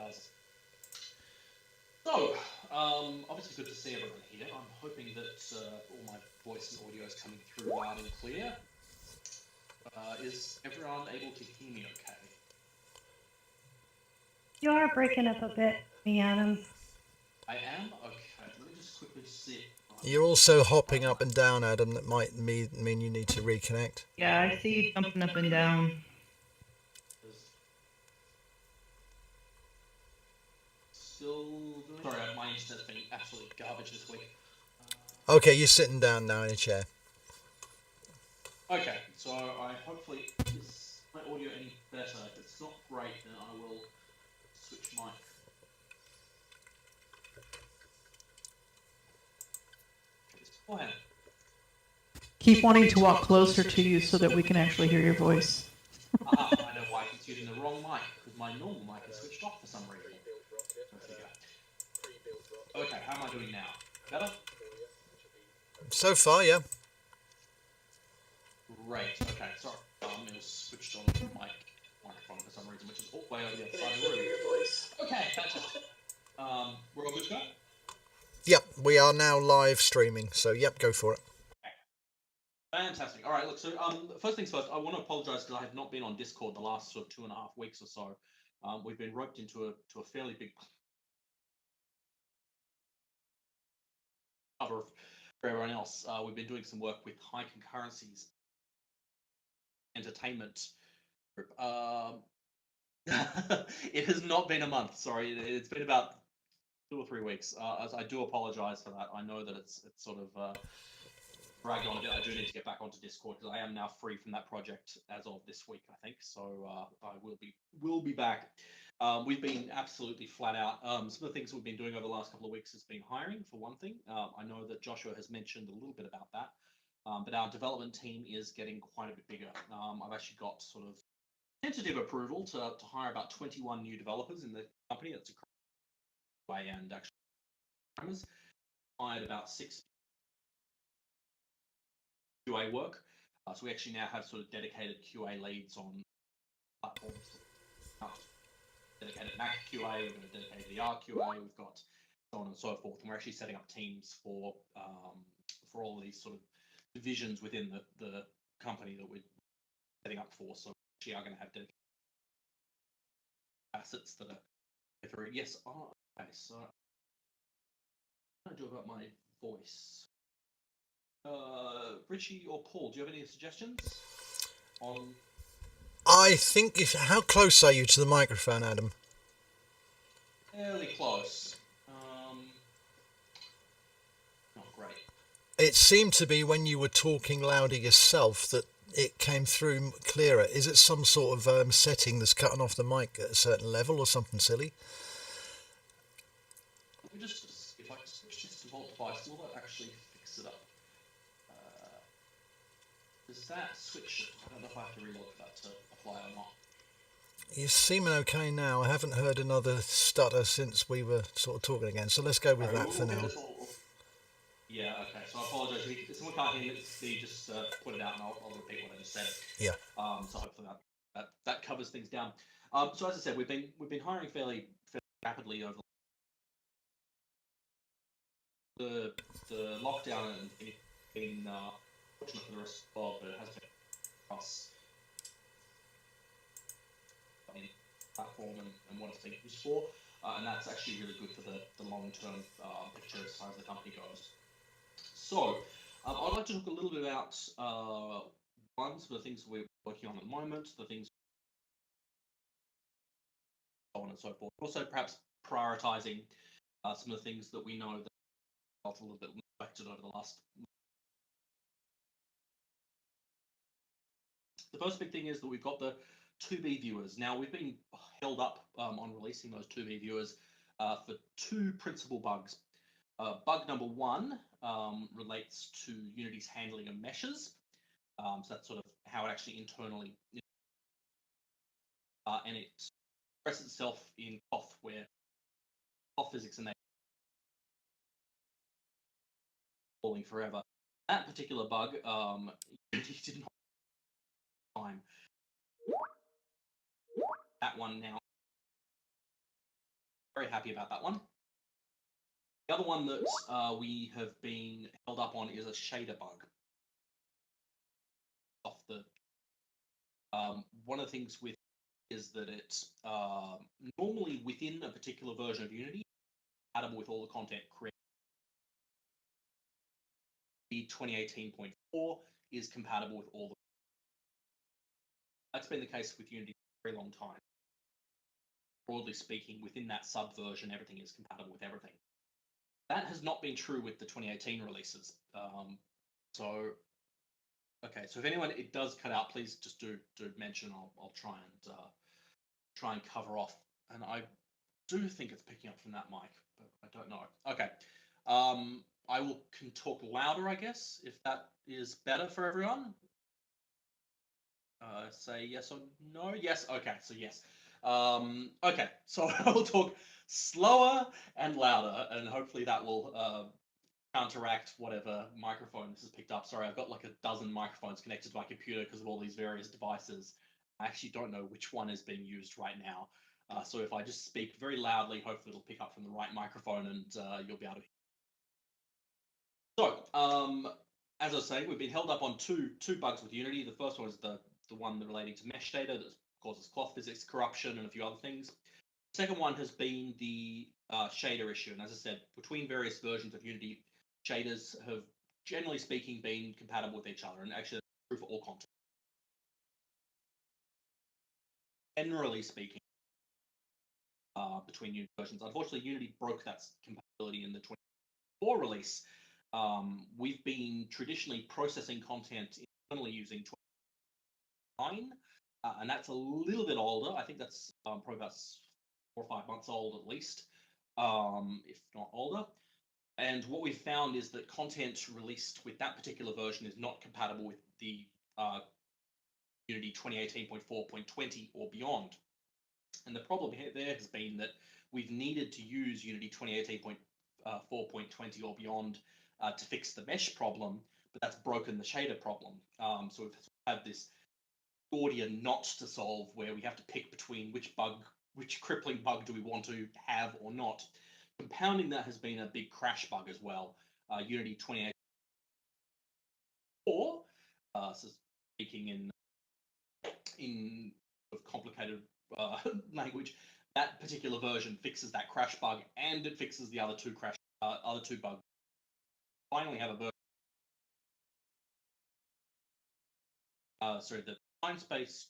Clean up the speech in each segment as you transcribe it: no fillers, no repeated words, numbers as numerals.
does. So, obviously good to see everyone here. I'm hoping that all my voice and audio is coming through loud and clear. Is everyone able to hear me okay? You are breaking up a bit, me, Adam. I am? Okay, let me just quickly see. You're also hopping up and down, Adam. That might mean you need to reconnect. Yeah, I see you jumping up and down. Still doing... Sorry, my internet's been absolutely garbage this week. Okay, you're sitting down now in a chair. Okay, so I hopefully... Is my audio any better? If it's not great, then I will switch mic. Go ahead. Keep wanting to walk closer to you so that we can actually hear your voice. I know why he's using the wrong mic, because my normal mic is switched off for some reason. Okay, how am I doing now? Better? So far, yeah. Great, okay, sorry. It was switched on the microphone for some reason, which is way over the other side of the room. Okay, fantastic. We're all good to go? Yep, we are now live streaming, so yep, go for it. Fantastic. All right, look, so first things first, I want to apologise because I have not been on Discord the last sort of 2.5 weeks or so. We've been roped into a fairly big cover for everyone else. We've been doing some work with High Concurrencies Entertainment Group. It has not been a month, sorry. It's been about 2 or 3 weeks. I do apologise for that. I know that it's sort of dragged on a bit. I do need to get back onto Discord because I am now free from that project as of this week, I think. So I will be back. We've been absolutely flat out. Some of the things we've been doing over the last couple of weeks has been hiring, for one thing. I know that Joshua has mentioned a little bit about that, but our development team is getting quite a bit bigger. I've actually got sort of tentative approval to hire about 21 new developers in the company. That's a way, and actually hired about 6 QA work. So we actually now have sort of dedicated QA leads on platforms. Dedicated Mac QA, we've got a dedicated VR QA, we've got so on and so forth. And we're actually setting up teams for all of these sort of divisions within the company that we're setting up for. So we actually are going to have dedicated facets that are through. Yes, okay, so what do I do about my voice? Richie or Paul, do you have any suggestions on? I think how close are you to the microphone, Adam? Fairly close. Not great. It seemed to be when you were talking louder yourself that it came through clearer. Is it some sort of setting that's cutting off the mic at a certain level or something silly? Let me just, if I switch this to Vault device, will that actually fix it up? Does that switch? I don't know if I have to relog for that to apply or not. You're seeming okay now. I haven't heard another stutter since we were sort of talking again, so let's go with that for now. Yeah, okay. So I apologise. If someone can't hear me, just put it out and I'll repeat what I just said. Yeah. So hopefully that covers things down. So as I said, we've been hiring fairly rapidly over the lockdown, and it's been fortunate for the rest of the world, but it has been across any platform and what it's being used for, and that's actually really good for the long-term picture as far as the company goes. So I'd like to talk a little bit about some of the things we're working on at the moment, the things so on and so forth. Also, perhaps prioritizing some of the things that we know that felt a little bit neglected over the last. The first big thing is that we've got the 2B viewers. Now, we've been held up on releasing those 2B viewers for 2 principal bugs. Bug number 1 relates to Unity's handling of meshes. So that's sort of how it actually internally, and it expresses itself in Coff, where Coff physics and they falling forever. That particular bug, Unity did not time. That one now very happy about that one. The other one that we have been held up on is a shader bug. Off the one of the things with is that it's normally within a particular version of Unity, compatible with all the content created. The 2018.4 is compatible with all the. That's been the case with Unity for a very long time. Broadly speaking, within that subversion, everything is compatible with everything. That has not been true with the 2018 releases. So if anyone it does cut out, please just do mention. I'll try and cover off. And I do think it's picking up from that mic, but I don't know. Okay. I can talk louder, I guess, if that is better for everyone. Say yes or no. Yes. Okay. So yes. Okay. So I will talk slower and louder, and hopefully that will counteract whatever microphone this has picked up. Sorry, I've got like a dozen microphones connected to my computer because of all these various devices. I actually don't know which one is being used right now. So if I just speak very loudly, hopefully it'll pick up from the right microphone and you'll be able to. So, as I was saying, we've been held up on two bugs with Unity. The first one is the one relating to mesh data that causes cloth physics corruption and a few other things. The second one has been the shader issue. And as I said, between various versions of Unity, shaders have, generally speaking, been compatible with each other. And actually, that's true for all content. Generally speaking, between Unity versions. Unfortunately, Unity broke that compatibility in the 2024 release. We've been traditionally processing content internally using 29, and that's a little bit older. I think that's probably about 4 or 5 months old at least, if not older. And what we've found is that content released with that particular version is not compatible with the Unity 2018.4.20 or beyond. And the problem there has been that we've needed to use Unity 2018.4.20 or beyond to fix the mesh problem, but that's broken the shader problem. So we've had this Gordian knot to solve where we have to pick between which crippling bug do we want to have or not. Compounding that has been a big crash bug as well. Unity 2018.4, so speaking in complicated language, that particular version fixes that crash bug and it fixes the other two bugs. Finally, have a version. The time space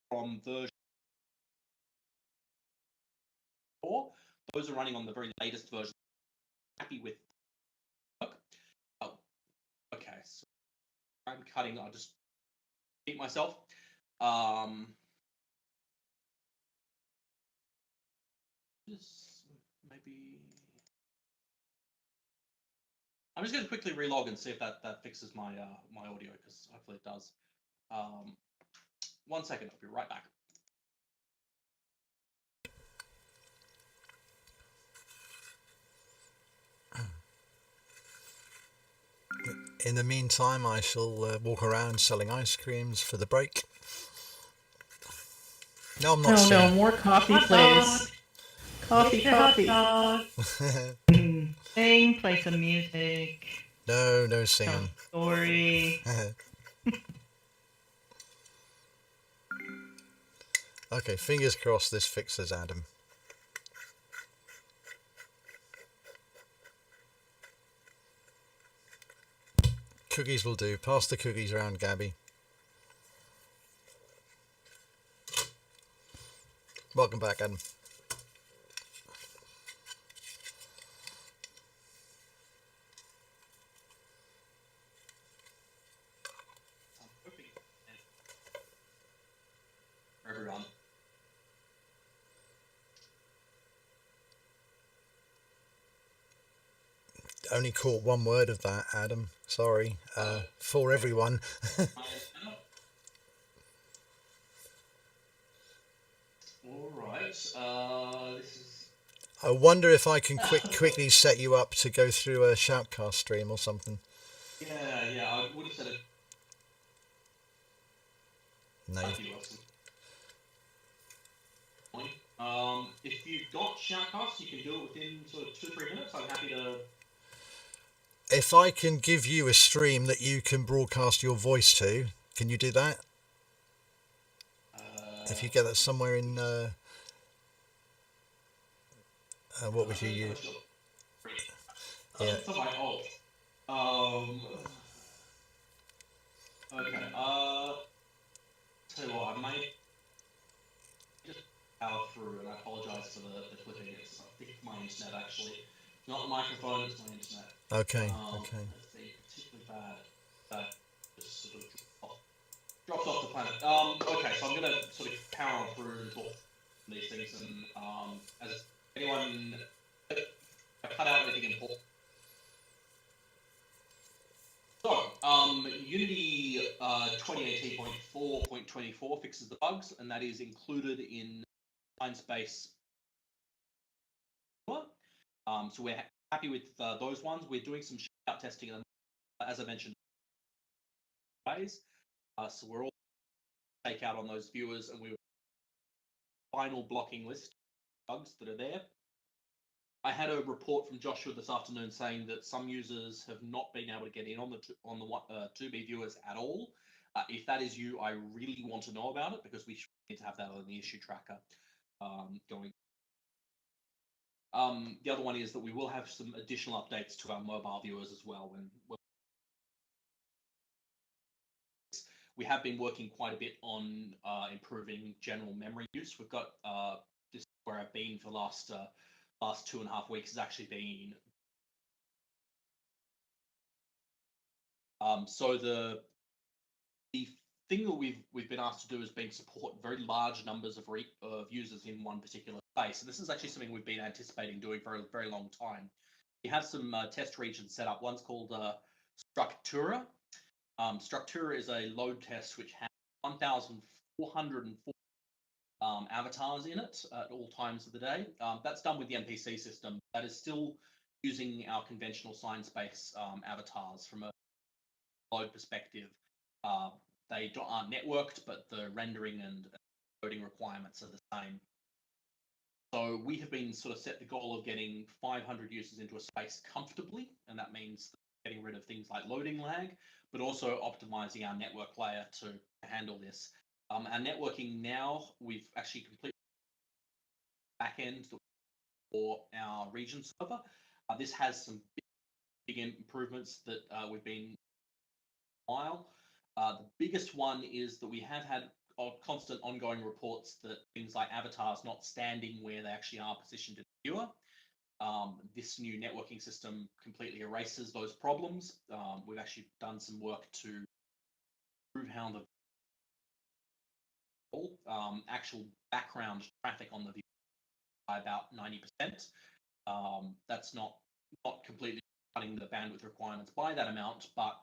from version 4. Those are running on the very latest version. Happy with work. Oh, okay. So I'm cutting. I'll just keep myself. Just maybe. I'm just going to quickly relog and see if that fixes my my audio, because hopefully it does. 1 second, I'll be right back. In the meantime, I shall walk around selling ice creams for the break. No, I'm not. No, more coffee, please. Coffee. Sing, play some music. No Tell singing. a story. Okay, fingers crossed this fixes Adam. Cookies will do. Pass the cookies around, Gabby. Welcome back, Adam. Everyone. Only caught one word of that, Adam. Sorry. For everyone. All right. This is. I wonder if I can quickly set you up to go through a Shoutcast stream or something. Yeah. I would have said it. No. If you've got shoutcast, you can do it within sort of 2-3 minutes. I'm happy to. If I can give you a stream that you can broadcast your voice to, can you do that? If you get that somewhere in, what would you use? Yeah. For my alt. Okay. Tell you what, I might just power through, and I apologise for the clipping. It's, I think, my internet actually. It's not the microphone, it's my internet. Okay. Okay. Let's see, particularly bad. That just sort of drops off the planet. Okay, so I'm gonna sort of power on through and talk these things, and as anyone, I cut out anything important. So, Unity 2018.4.24 fixes the bugs, and that is included in Sciencebase. So we're happy with those ones. We're doing some shakeout testing, as I mentioned, ways. So we're all shakeout on those viewers, and we're final blocking list of bugs that are there. I had a report from Joshua this afternoon saying that some users have not been able to get in on the 2B viewers at all. If that is you, I really want to know about it, because we need to have that on the issue tracker going. The other one is that we will have some additional updates to our mobile viewers as well. We have been working quite a bit on improving general memory use. We've got this is where I've been for the last 2.5 weeks has actually been. So the thing that we've been asked to do has been support very large numbers of users in one particular space. And this is actually something we've been anticipating doing for a very long time. We have some test regions set up. One's called Structura. Structura is a load test which has 1,404 avatars in it at all times of the day. That's done with the NPC system. That is still using our conventional Sciencebase avatars from a load perspective. They aren't networked, but the rendering and loading requirements are the same. So we have been sort of set the goal of getting 500 users into a space comfortably, and that means getting rid of things like loading lag, but also optimizing our network layer to handle this. Our networking now, we've actually completed backend for our region server. This has some big improvements that we've been a while. The biggest one is that we have had constant ongoing reports that things like avatars not standing where they actually are positioned in the viewer. This new networking system completely erases those problems. We've actually done some work to improve how the actual background traffic on the view by about 90%. That's not completely cutting the bandwidth requirements by that amount, but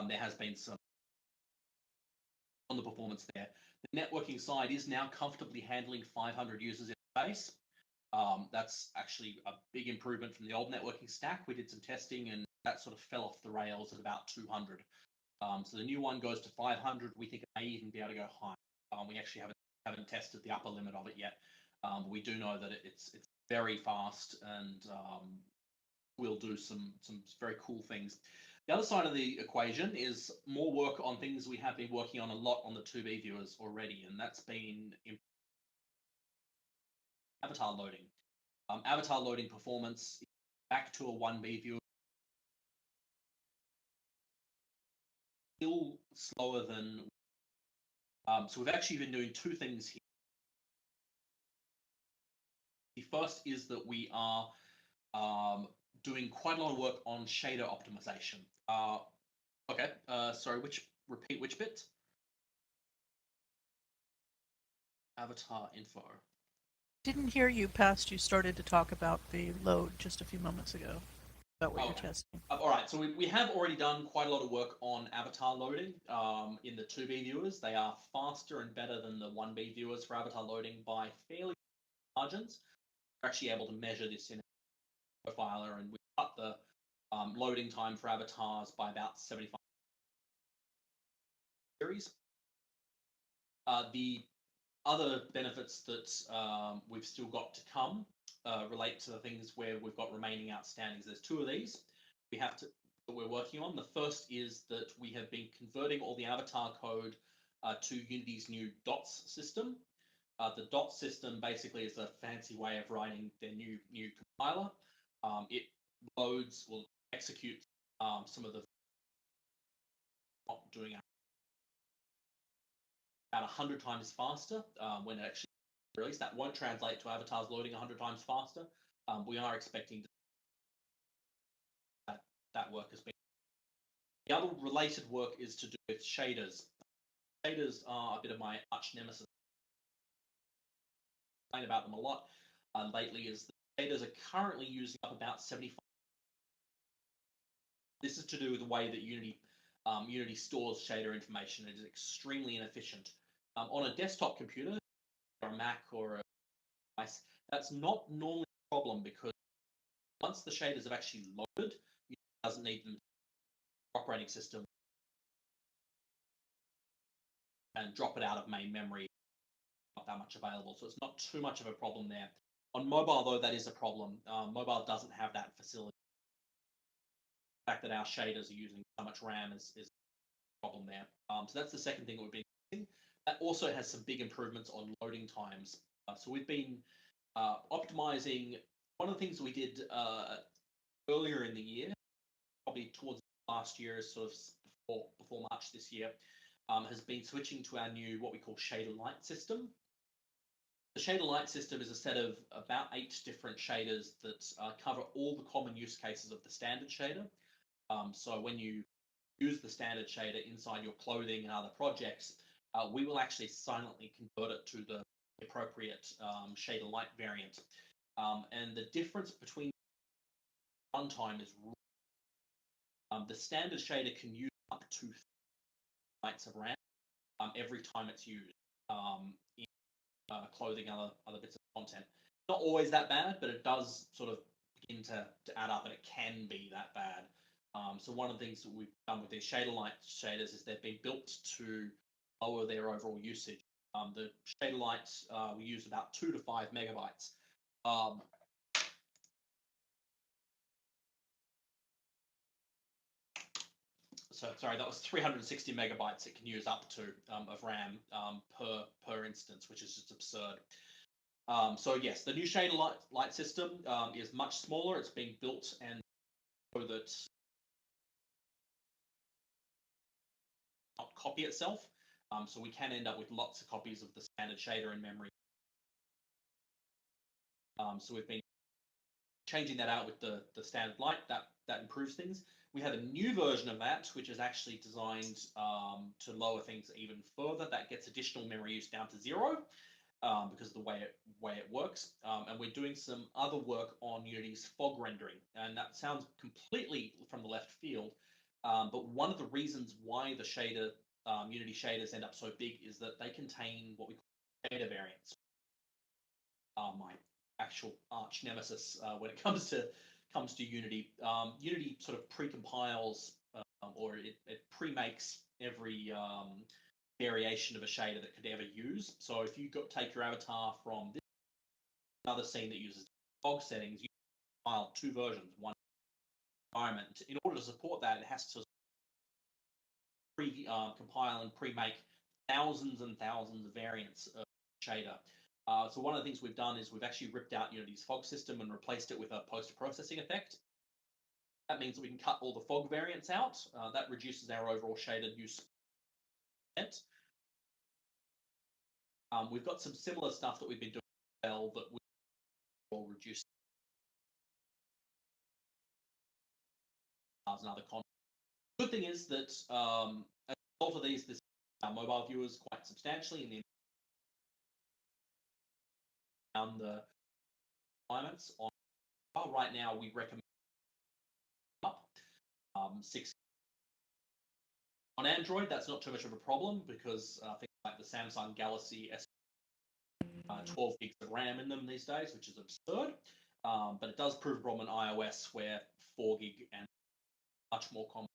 there has been some on the performance there. The networking side is now comfortably handling 500 users in space. That's actually a big improvement from the old networking stack. We did some testing, and that sort of fell off the rails at about 200. So the new one goes to 500. We think it may even be able to go higher. We actually haven't tested the upper limit of it yet. We do know that it's very fast, and we'll do some very cool things. The other side of the equation is more work on things we have been working on a lot on the 2B viewers already, and that's been avatar loading. Avatar loading performance back to a 1B viewer. Still slower than. So we've actually been doing two things here. The first is that we are doing quite a lot of work on shader optimization. Okay, sorry, repeat which bit? Avatar info. Didn't hear you past you started to talk about the load just a few moments ago, about what you're testing. All right, so we have already done quite a lot of work on avatar loading in the 2B viewers. They are faster and better than the 1B viewers for avatar loading by fairly margins. We're actually able to measure this in a profiler, and we cut the loading time for avatars by about 75 series. The other benefits that we've still got to come relate to the things where we've got remaining outstandings. There's two of these that we're working on. The first is that we have been converting all the avatar code to Unity's new DOTS system. The DOTS system basically is a fancy way of writing their new compiler. It will execute some of the not doing about 100 times faster when it actually released. That won't translate to avatars loading 100 times faster. We are expecting that work has been. The other related work is to do with shaders. Shaders are a bit of my arch nemesis. I complain about them a lot lately. Is the shaders are currently using up about 75. This is to do with the way that Unity stores shader information. It is extremely inefficient. On a desktop computer, or a Mac or a device, that's not normally a problem because once the shaders have actually loaded, it doesn't need them operating system and drop it out of main memory. Not that much available, so it's not too much of a problem there. On mobile, though, that is a problem. Mobile doesn't have that facility. The fact that our shaders are using so much RAM is a problem there. So that's the second thing that we've been using. That also has some big improvements on loading times. So we've been optimizing. One of the things that we did earlier in the year, probably towards last year, sort of before March this year, has been switching to our new what we call shader light system. The shader light system is a set of about 8 different shaders that cover all the common use cases of the standard shader. So when you use the standard shader inside your clothing and other projects, we will actually silently convert it to the appropriate shader light variant. And the difference between runtime is the standard shader can use up to 3 bytes of RAM every time it's used in clothing, other bits of content. Not always that bad, but it does sort of begin to add up, and it can be that bad. So one of the things that we've done with these shader light shaders is they've been built to lower their overall usage. The shader lights we use about 2 to 5 megabytes. So sorry, that was 360 megabytes it can use up to of RAM per instance, which is just absurd. So yes, the new shader light system is much smaller. It's being built and so that not copy itself. So we can end up with lots of copies of the standard shader in memory. So we've been changing that out with the standard light. That improves things. We have a new version of that, which is actually designed to lower things even further. That gets additional memory use down to 0 because of the way it works. And we're doing some other work on Unity's fog rendering. And that sounds completely from the left field. But one of the reasons why the Unity shaders end up so big is that they contain what we call shader variants. My actual arch nemesis when it comes to Unity. Unity sort of pre-compiles or it pre-makes every variation of a shader that could ever use. So if you take your avatar from this another scene that uses fog settings, you compile 2 versions, one environment. In order to support that, it has to compile and pre-make thousands and thousands of variants of shader. So one of the things we've done is we've actually ripped out Unity's fog system and replaced it with a post-processing effect. That means that we can cut all the fog variants out. That reduces our overall shader use. We've got some similar stuff that we've been doing well that we will reduce another content. The good thing is that as a result of these, our mobile viewers quite substantially in the the requirements on right now. We recommend up 6 on Android. That's not too much of a problem because things like the Samsung Galaxy S 12 gigs of RAM in them these days, which is absurd. But it does prove a problem on iOS where 4 gig and much more common.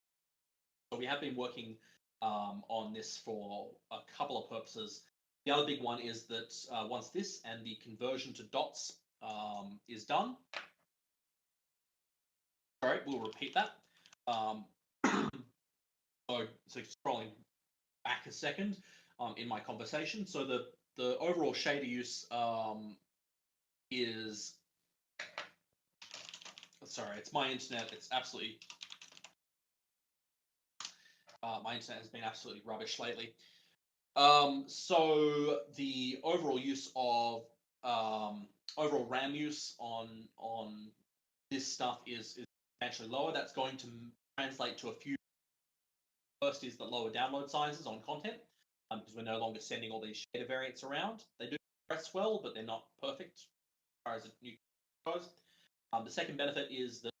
So we have been working on this for a couple of purposes. The other big one is that once this and the conversion to DOTS is done. Sorry, we'll repeat that. So scrolling back a second in my conversation. So the overall shader use is, sorry, it's my internet. It's absolutely, my internet has been absolutely rubbish lately. So the overall use of overall RAM use on this stuff is substantially lower. That's going to translate to a few. First is the lower download sizes on content, because we're no longer sending all these shader variants around. They do press well, but they're not perfect as far as a new goes. The second benefit is that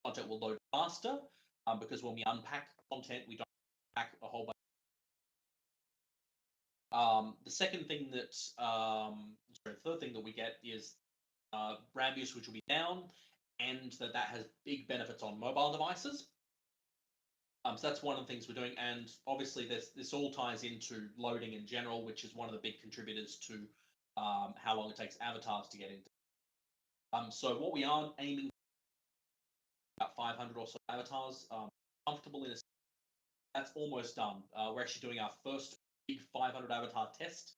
content will load faster, because when we unpack content, we don't unpack a whole bunch. The second thing that, the third thing that we get is RAM use, which will be down, and that has big benefits on mobile devices. So that's one of the things we're doing, and obviously this all ties into loading in general, which is one of the big contributors to how long it takes avatars to get into. So what we are aiming about 500 or so avatars comfortable in. That's almost done. We're actually doing our first big 500 avatar test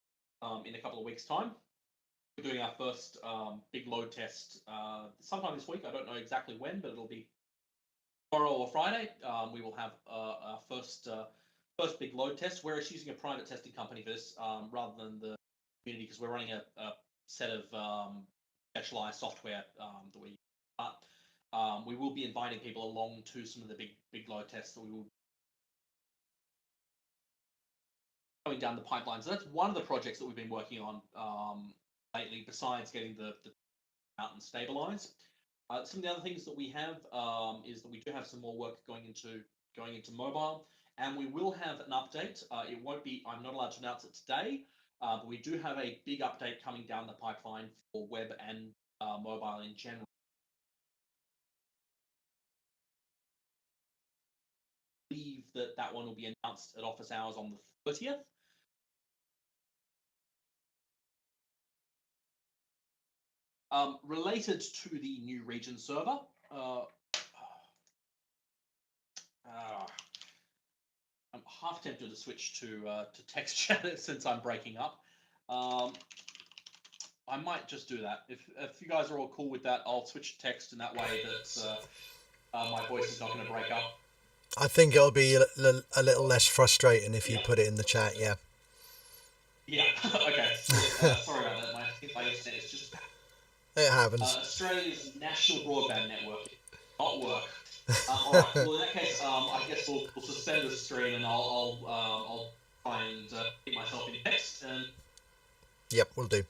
in a couple of weeks' time. We're doing our first big load test sometime this week. I don't know exactly when, but it'll be tomorrow or Friday. We will have our first big load test. We're actually using a private testing company for this rather than the community, because we're running a set of specialized software that we use. But we will be inviting people along to some of the big load tests that we will going down the pipeline. So that's one of the projects that we've been working on lately, besides getting the out and stabilized. Some of the other things that we have is that we do have some more work going into mobile, and we will have an update. It won't be, I'm not allowed to announce it today, but we do have a big update coming down the pipeline for web and mobile in general. I believe that one will be announced at office hours on the 30th. Related to the new region server, I'm half tempted to switch to text chat since I'm breaking up. I might just do that. If you guys are all cool with that, I'll switch to text, and that way that my voice is not going to break up. I think it'll be a little less frustrating if you put it in the chat. Yeah. Yeah. Okay. Sorry about that. My internet is just. It happens. Australia's national broadband network not work. All right. Well, in that case, I guess we'll suspend the stream, and I'll try and keep myself in text. And Yep, we'll do.